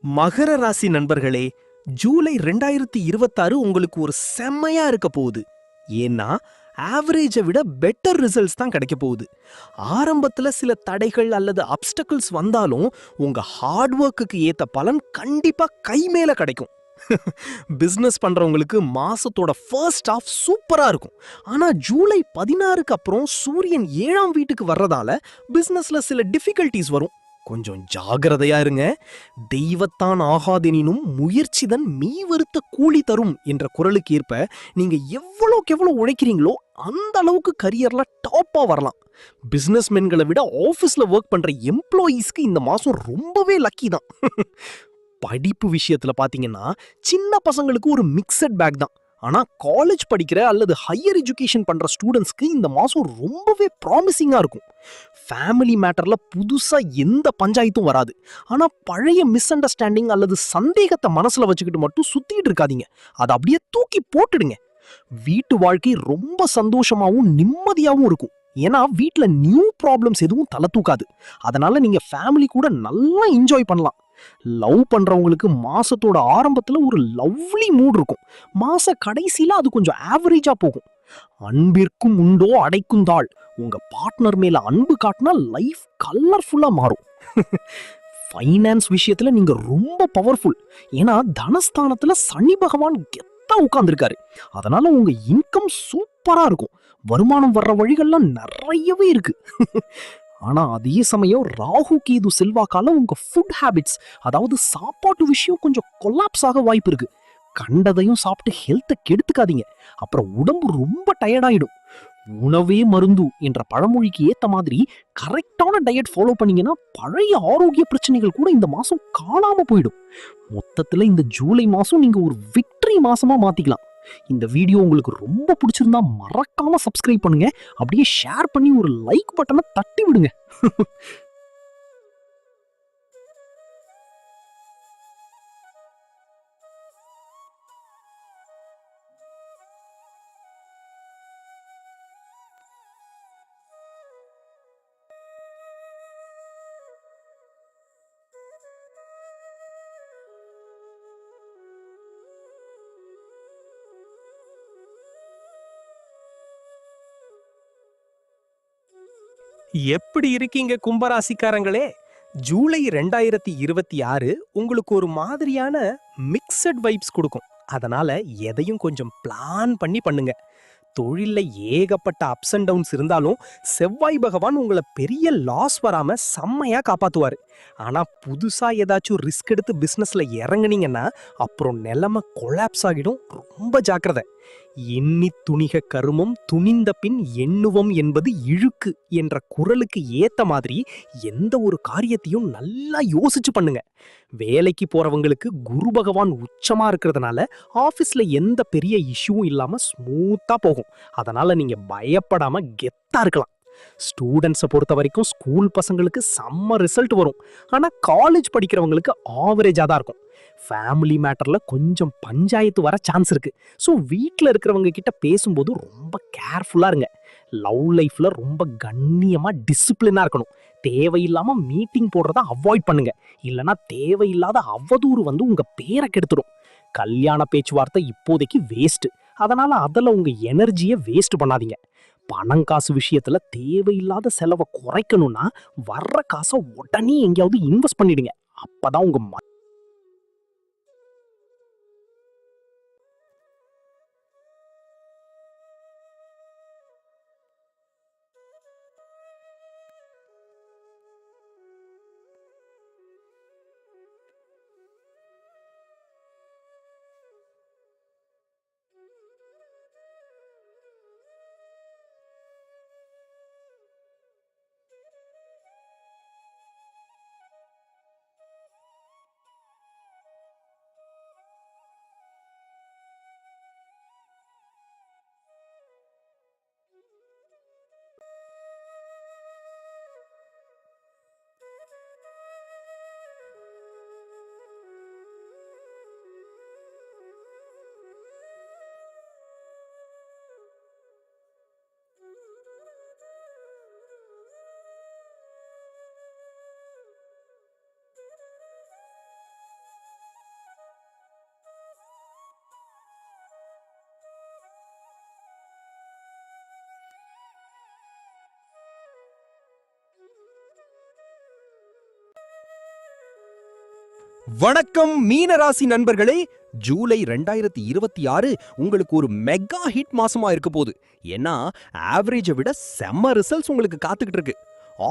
மகர ராசி நண்பர்களே, ஜூலை 2026 உங்களுக்கு ஒரு செம்மையா இருக்க போகுது. ஏன்னா ஆவரேஜை விட பெட்டர் ரிசல்ட்ஸ் தான் கிடைக்க போகுது. ஆரம்பத்துல சில தடைகள் அல்லது அப்டக்கிள்ஸ் வந்தாலும் உங்க ஹார்ட் ஒர்க்குக்கு ஏத்த பலன் கண்டிப்பா கை மேல கிடைக்கும். பிசினஸ் பண்றவங்களுக்கு மாசத்தோட ஃபர்ஸ்ட் ஹாஃப் சூப்பரா இருக்கும். ஆனா ஜூலை 16க்கு அப்புறம் சூரியன் 7ஆம் வீட்டுக்கு வர்றதால பிசினஸ்ல சில டிஃபிகல்டிஸ் வரும். கொஞ்சம் ஜாகிரதையா இருங்க. தெய்வத்தான் ஆகாதெனினும் முயற்சிதன் மீ வருத்த கூலி தரும் என்ற குறளுக்கு ஏற்ப நீங்க எவ்வளோக்கு எவ்வளவு உழைக்கிறீங்களோ அந்த அளவுக்கு கரியர்ல டாப்பா வரலாம். பிசினஸ் மென்களை விட ஆபீஸ்ல ஒர்க் பண்ற எம்ப்ளாயீஸ்க்கு இந்த மாசம் ரொம்பவே லக்கி தான். படிப்பு விஷயத்துல பாத்தீங்கன்னா சின்ன பசங்களுக்கு ஒரு மிக்சட் பேக் தான். ஆனா காலேஜ் படிக்கிற அல்லது ஹையர் எஜுகேஷன் பண்ற ஸ்டூடெண்ட்ஸ்க்கு இந்த மாசம் ரொம்பவே ப்ராமிசிங்கா இருக்கும். ஃபேமிலி மேட்டர்ல புதுசா எந்த பஞ்சாயத்தும் வராது. ஆனா பழைய மிஸ் அண்டர்ஸ்டாண்டிங் அல்லது சந்தேகத்தை மனசுல வச்சுக்கிட்டு மட்டும் சுத்திட்டு இருக்காதீங்க. அதை அப்படியே தூக்கி போட்டுடுங்க. வீட்டு வாழ்க்கை ரொம்ப சந்தோஷமாவும் நிம்மதியாவும் இருக்கும். ஏன்னா வீட்ல நியூ ப்ராப்ளம்ஸ் எதுவும் தலை தூக்காது. அதனால நீங்க ஃபேமிலி கூட நல்லா என்ஜாய் பண்ணலாம். லவ் பண்றவங்களுக்கு மாசத்தோட ஆரம்பத்துல ஒரு லவ்லி மூட் இருக்கும். மாச கடைசியில அது கொஞ்சம் ஆவரேஜா போகும். அன்பிற்கும் உண்டோ அடைக்கும் தாள். உங்க பார்ட்னர் மேல அன்பு காட்டினா லைஃப் கலர்ஃபுல்லா மாறும். ஃபைனான்ஸ் விஷயத்துல நீங்க ரொம்ப பவர்ஃபுல். ஏன்னா தனஸ்தானத்துல சனி பகவான் கெத்தா உட்கார்ந்துருக்காரு. அதனால உங்க இன்கம் சூப்பரா இருக்கும். வருமானம் வர்ற வழிகள்லாம் நிறையவே இருக்கு. ஆனா அதே சமயம் ராகு கேது செல்வாக்கால உங்க ஃபுட் ஹேபிட்ஸ், அதாவது சாப்பாட்டு விஷயம் கொஞ்சம் கொலாப்ஸ் ஆக வாய்ப்பு இருக்கு. கண்டதையும் சாப்பிட்டு ஹெல்த்தை கெடுத்துக்காதீங்க. அப்புறம் உடம்பு ரொம்ப டயர்டாயிடும். உணவே மருந்து என்ற பழமொழிக்கு ஏத்த மாதிரி கரெக்டான டயட் ஃபாலோ பண்ணீங்கன்னா பழைய ஆரோக்கிய பிரச்சனைகள் கூட இந்த மாசம் காணாம போயிடும். மொத்தத்துல இந்த ஜூலை மாசம் நீங்க ஒரு விக்டரி மாசமா மாத்திக்கலாம். இந்த வீடியோ உங்களுக்கு ரொம்ப பிடிச்சிருந்தா மறக்காம சப்ஸ்கிரைப் பண்ணுங்க. அப்படியே ஷேர் பண்ணி ஒரு லைக் பட்டனை தட்டி விடுங்க. எப்படி இருக்கீங்க கும்பராசிக்காரங்களே? ஜூலை 2026 உங்களுக்கு ஒரு மாதிரியான மிக்சட் வைப்ஸ் கொடுக்கும். அதனால எதையும் கொஞ்சம் பிளான் பண்ணி பண்ணுங்க. தொழில்ல ஏகப்பட்ட அப்ஸ் அண்ட் டவுன்ஸ் இருந்தாலும் செவ்வாய் பகவான் உங்களை பெரிய லாஸ் வராம செம்மையா காப்பாத்துவாரு. ஆனா புதுசா ஏதாச்சும் ரிஸ்க் எடுத்து பிசினஸ்ல இறங்குனீங்கன்னா அப்புறம் நிலைமை கொலாப்ஸ் ஆகிடும். ரொம்ப ஜாக்கிரதை. எண்ணி துணிக கருமம் துணிந்த பின் எண்ணுவம் என்பது இழுக்கு என்ற குறளுக்கு ஏத்த மாதிரி எந்த ஒரு காரியத்தையும் நல்லா யோசிச்சு பண்ணுங்க. வேலைக்கு போறவங்களுக்கு குரு பகவான் உச்சமா இருக்கிறதுனால ஆபீஸ்ல எந்த பெரிய இஷ்யூவும் இல்லாம ஸ்மூத்தா போகும். அதனால நீங்க பயப்படாம கெத்தா இருக்கலாம். ஸ்டூடெண்ட்ஸை பொறுத்த வரைக்கும் ஸ்கூல் பசங்களுக்கு செம்ம ரிசல்ட் வரும். ஆனா காலேஜ் படிக்கிறவங்களுக்கு ஆவரேஜா தான் இருக்கும். ஃபேமிலி மேட்டர்ல கொஞ்சம் பஞ்சாயத்து வர சான்ஸ் இருக்கு. ஸோ வீட்டில் இருக்கிறவங்க கிட்ட பேசும்போது ரொம்ப கேர்ஃபுல்லா இருங்க. லவ் லைஃப்ல ரொம்ப கண்ணியமா டிசிப்ளினா இருக்கணும். தேவையில்லாம மீட்டிங் போடுறத அவாய்ட் பண்ணுங்க. இல்லனா தேவையில்லாத அவதூறு வந்து உங்க பேரை கெடுத்துடும். கல்யாண பேச்சுவார்த்தை இப்போதைக்கு வேஸ்ட். அதனால அதுல உங்க எனர்ஜியை வேஸ்ட் பண்ணாதீங்க. பணம் காசு விஷயத்துல தேவையில்லாத செலவை குறைக்கணும்னா வர்ற காசை உடனே எங்கேயாவது இன்வெஸ்ட் பண்ணிடுங்க. அப்பதான் உங்க வணக்கம் மீனராசி நண்பர்களே. ஜூலை 2026 உங்களுக்கு ஒரு மெகா ஹிட் மாசமா இருக்க போகுது. ஏன்னா ஆவரேஜை விட செம்ம ரிசல்ட்ஸ் உங்களுக்கு காத்துக்கிட்டு இருக்கு.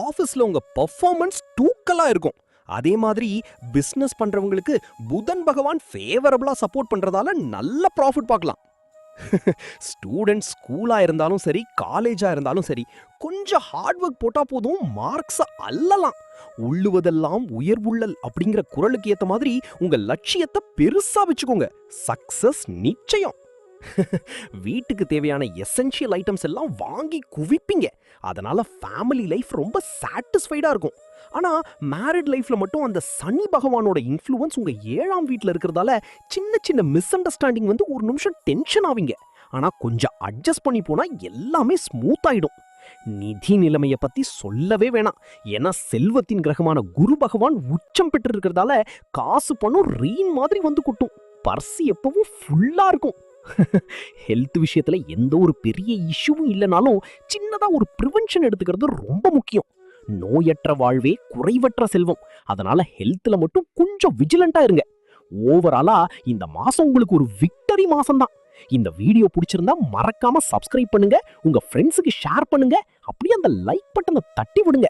ஆபீஸ்ல உங்க பெர்ஃபார்மன்ஸ் தூக்கலா இருக்கும். அதே மாதிரி பிசினஸ் பண்றவங்களுக்கு புதன் பகவான் ஃபேவரபிளா சப்போர்ட் பண்றதால நல்ல ப்ராஃபிட் பார்க்கலாம். ஸ்டூடெண்ட்ஸ் ஸ்கூலா இருந்தாலும் சரி, காலேஜா இருந்தாலும் சரி, கொஞ்சம் ஹார்ட் ஒர்க் போட்டா போதும் மார்க்ஸ அள்ளலாம். உள்ளுவதெல்லாம் உயர்வுள்ளல் அப்படிங்கிற குறளுக்கு ஏத்த மாதிரி உங்க லட்சியத்தை பெருசா வச்சுக்கோங்க. சக்சஸ் நிச்சயம். வீட்டுக்கு தேவையான எசென்ஷியல் ஐட்டம்ஸ் எல்லாம் வாங்கி குவிப்பீங்க. அதனால ஃபேமிலி லைஃப் ரொம்ப சாட்டிஸ்ஃபைடா இருக்கும். ஆனா மேரிட் லைஃப்ல மட்டும் அந்த சனி பகவானோட இன்ஃப்ளூயன்ஸ் உங்க 7ஆம் வீட்ல இருக்கிறதால சின்ன சின்ன மிஸ் அண்டர்ஸ்டாண்டிங் வந்து ஒரு நிமிஷம் டென்ஷன் ஆவீங்க. ஆனா கொஞ்சம் அட்ஜஸ்ட் பண்ணி போனா எல்லாமே ஸ்மூத் ஆயிடும். நிதி நிலைமைய பத்தி சொல்லவே வேணாம். ஏன்னா செல்வத்தின் கிரகமான குரு பகவான் உச்சம் பெற்று இருக்கிறதால காசு பணம் ரெயின் மாதிரி வந்து கொட்டும். பர்ஸ் எப்பவும் ஃபுல்லா இருக்கும். ஹெல்த் விஷயத்துல எந்த ஒரு பெரிய இஷ்யூவும் இல்லைனாலும் சின்னதா ஒரு ப்ரிவென்ஷன் எடுத்துக்கிறது ரொம்ப முக்கியம். நோயற்ற வாழ்வே குறைவற்ற செல்வம். அதனால ஹெல்த்ல மட்டும் கொஞ்சம் விஜிலண்டா இருங்க. ஓவராலா இந்த மாசம் உங்களுக்கு ஒரு விக்டரி மாசம் தான். இந்த வீடியோ பிடிச்சிருந்தா மறக்காம சப்ஸ்கிரைப் பண்ணுங்க, உங்க ஃப்ரெண்ட்ஸுக்கு ஷேர் பண்ணுங்க, அப்படியே அந்த லைக் பட்டனை தட்டி விடுங்க.